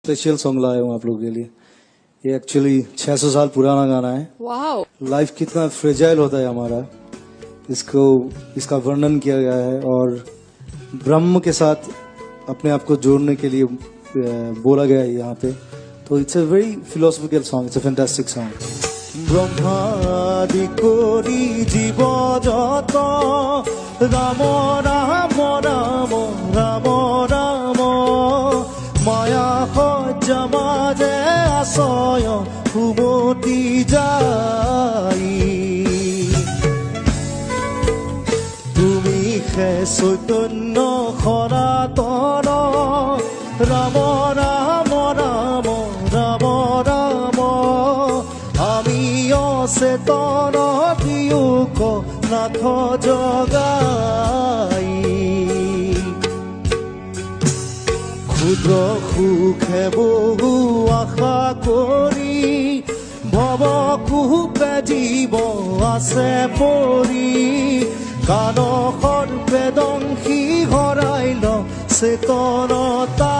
Special song लाया हूँ आप लोगों के लिए। ये एक्चुअली 600 साल पुराना गाना है। वाओ, लाइफ कितना फ्रेजाइल होता है हमारा, इसका वर्णन किया गया है और ब्रह्म के साथ अपने आप को जोड़ने के लिए बोला गया है यहाँ पे। तो it's a very philosophical song, it's a fantastic song. ब्रह्मादि कोरी जीव जत राम राम राम राम राम माया सज्जा माजे आशय उमति जाई তুমি হে চৈতন্য সনাতন ৰাম ৰাম ৰাম ৰাম ৰাম আমি অচেতন বিয়োগ নাথ জগাই ক্ষুদ্ৰ সুখে বহু আশা কৰি ভৱ কুপে জীৱ আছে পৰি কানসৰ বেদংশী হৰাইল চেতনতা